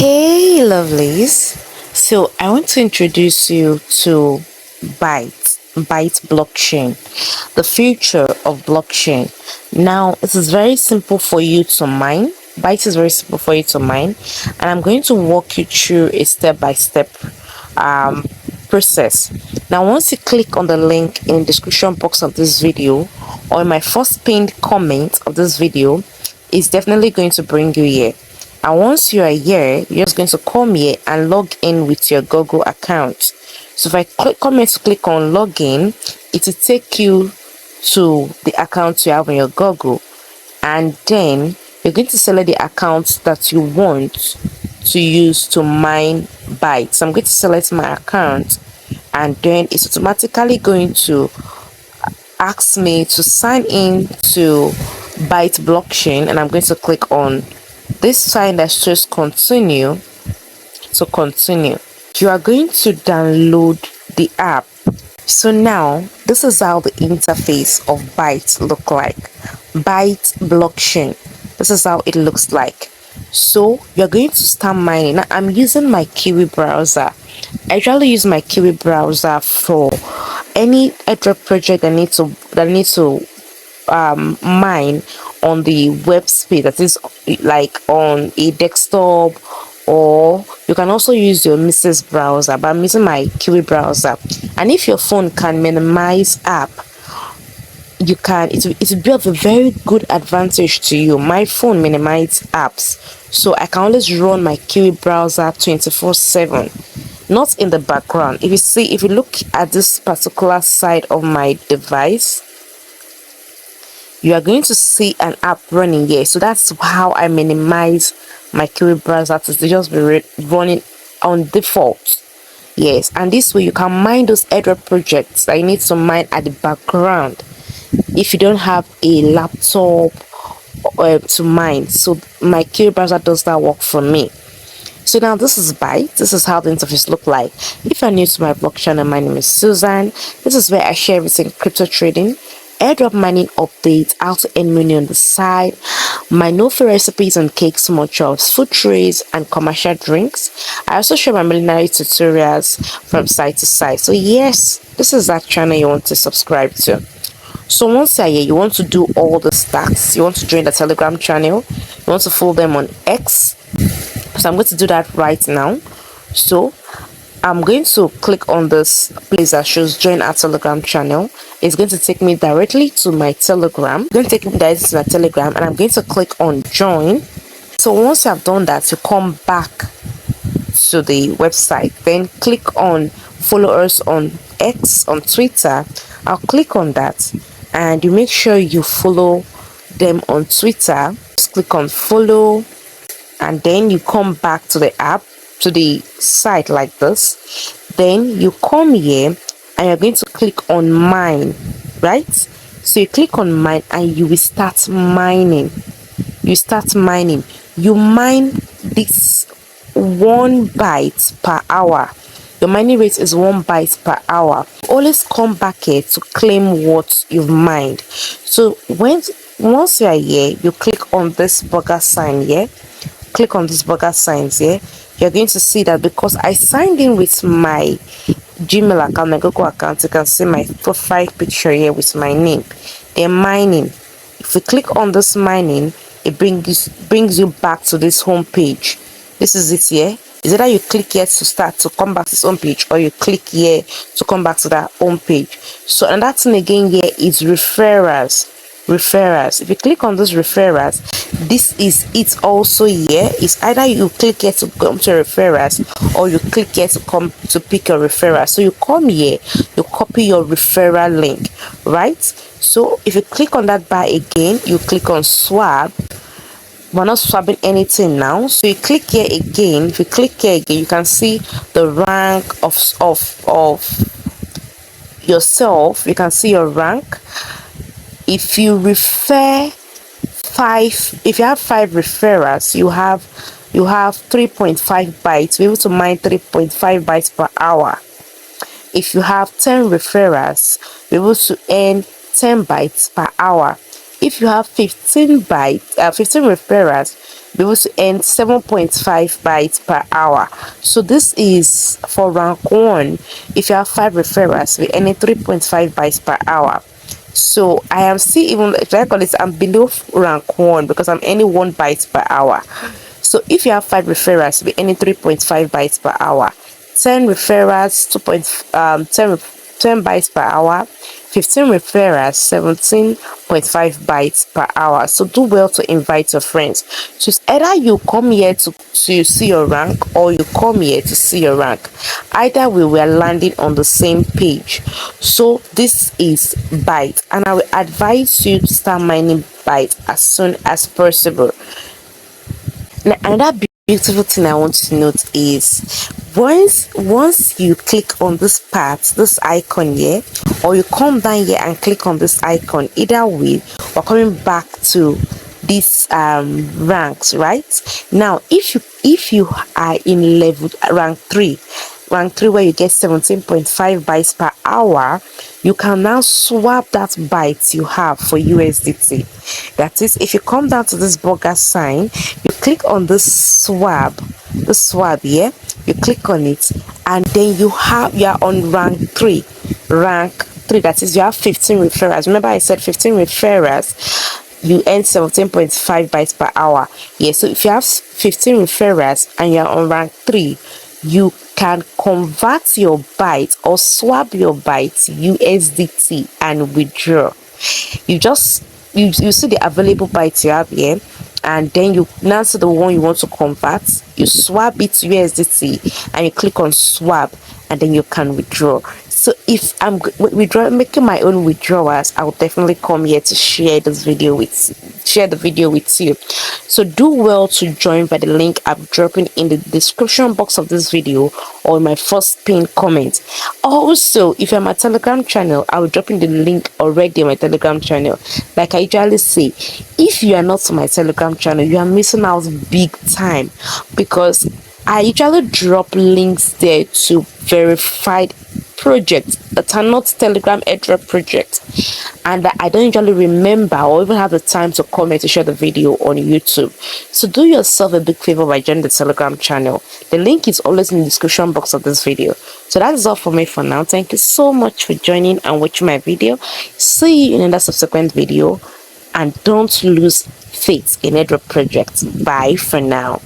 Hey, lovelies. So, I want to introduce you to Byte blockchain, the future of blockchain. Now, it is very simple for you to mine. Byte is very simple for you to mine, and I'm going to walk you through a step-by-step um, process. Now, once you click on the link in the description box of this video or in my first pinned comment of this video, it's definitely going to bring you here. And once you are here, you're just going to come here and log in with your Google account. So if I come here to click on login, it will take you to the account you have on your Google, and then you're going to select the account that you want to use to mine Byte. So I'm going to select my account, and then it's automatically going to ask me to sign in to Byte blockchain, and I'm going to click on this sign that says continue. To continue, you are going to download the app. So now this is how the interface of Byte look like. Byte blockchain, this is how it looks like. So you're going to start mining. Now I'm using my Kiwi browser. I usually use my Kiwi browser for any airdrop project that need to mine on the web space, that is like on a desktop, or you can also use your Mrs. browser, but I'm using my Kiwi browser. And if your phone can minimize app, you can, it will be of a very good advantage to you. My phone minimize apps, so I can always run my Kiwi browser 24/7, not in the background. If you look at this particular side of my device, you are going to see an app running here. So that's how I minimize my Kiwi browser to just be running on default. Yes, and this way you can mine those airdrop projects that you need to mine at the background if you don't have a laptop to mine. So my Kiwi browser does that work for me. So now this is Byte. This is how the interface look like. If you're new to my vlog channel, my name is Susan. This is where I share everything crypto trading, airdrop mining updates, how to earn money on the side, my no-fee recipes and cakes, much of food trays and commercial drinks. I also share my millinery tutorials from side to side. So yes, this is that channel you want to subscribe to. So once you're here, you want to do all the stats. You want to join the Telegram channel. You want to follow them on X. So I'm going to do that right now. So I'm going to click on this place that shows join our Telegram channel. It's going to take me directly to my Telegram. It's going to take me directly to my Telegram, and I'm going to click on join. So once you have done that, you come back to the website. Then click on follow us on X, on Twitter. I'll click on that, and you make sure you follow them on Twitter. Just click on follow, and then you come back to the app, to the site like this. Then you come here and you're going to click on mine, right? So you click on mine and you will start mining. You mine this 1 byte per hour. Your mining rate is 1 byte per hour. Always come back here to claim what you've mined. So once you are here, you click on this burger sign here. Click on this burger signs here. You're going to see that because I signed in with my Gmail account, my Google account, you can see my profile picture here with my name. They're mining. If you click on this mining, it brings you back to this home page. This is it here. Is either you click here to start to come back to this home page, or you click here to come back to that home page. So another thing again here is referrals. If you click on this referrals, this is it also here. It's either you click here to come to referrals, or you click here to come to pick your referral. So you come here, you copy your referral link, right? So if you click on that bar again, you click on swap. We're not swapping anything now, so you click here again. If you click here again, you can see the rank of yourself. You can see your rank. If you refer if you have 5 referrals, you have 3.5 bytes. We're able to mine 3.5 bytes per hour. If you have 10 referrals, we're able to earn 10 bytes per hour. If you have 15 referrals, be able to earn 7.5 bytes per hour. So this is for rank 1. If you have 5 referrals, we earn 3.5 bytes per hour. So I am still, even if I call it, I'm below rank 1 because I'm earning 1 byte per hour. So if you have 5 referrals, you'll be earning 3.5 bytes per hour. 10 referrals, 10 bytes per hour. 15 referrals, 17.5 bytes per hour. So do well to invite your friends. So either you come here to see your rank, or you come here to see your rank. Either way, we are landing on the same page. So this is Byte, and I will advise you to start mining Byte as soon as possible. Now, another beautiful thing I want to note is once you click on this part, this icon here, or you come down here and click on this icon, either way, we're coming back to these ranks. Right now, if you are in level rank 3, where you get 17.5 bytes per hour, you can now swap that bytes you have for USDT. That is, if you come down to this burger sign, you click on this swap here, you click on it, and then you are on rank 3. That is, you have 15 referrals. Remember I said 15 referrals, you earn 17.5 bytes per hour. Yeah, so if you have 15 referrals and you're on rank 3, you can convert your byte or swap your byte USDT and withdraw. You see the available bytes you have here, and then you now see the one you want to convert, you swap it to USDT and you click on swap, and then you can withdraw. So if I'm making my own withdrawals, I'll definitely come here to share the video with you. So do well to join by the link I'm dropping in the description box of this video or in my first pinned comment. Also, if you're on my Telegram channel, I'll drop in the link already on my Telegram channel. Like I usually say, if you are not on my Telegram channel, you are missing out big time, because I usually drop links there to verified projects that are not Telegram airdrop projects, and that I don't usually remember or even have the time to comment to share the video on YouTube. So do yourself a big favor by joining the Telegram channel. The link is always in the description box of this video. So that is all for me for now. Thank you so much for joining and watching my video. See you in another subsequent video, and don't lose faith in airdrop projects. Bye for now.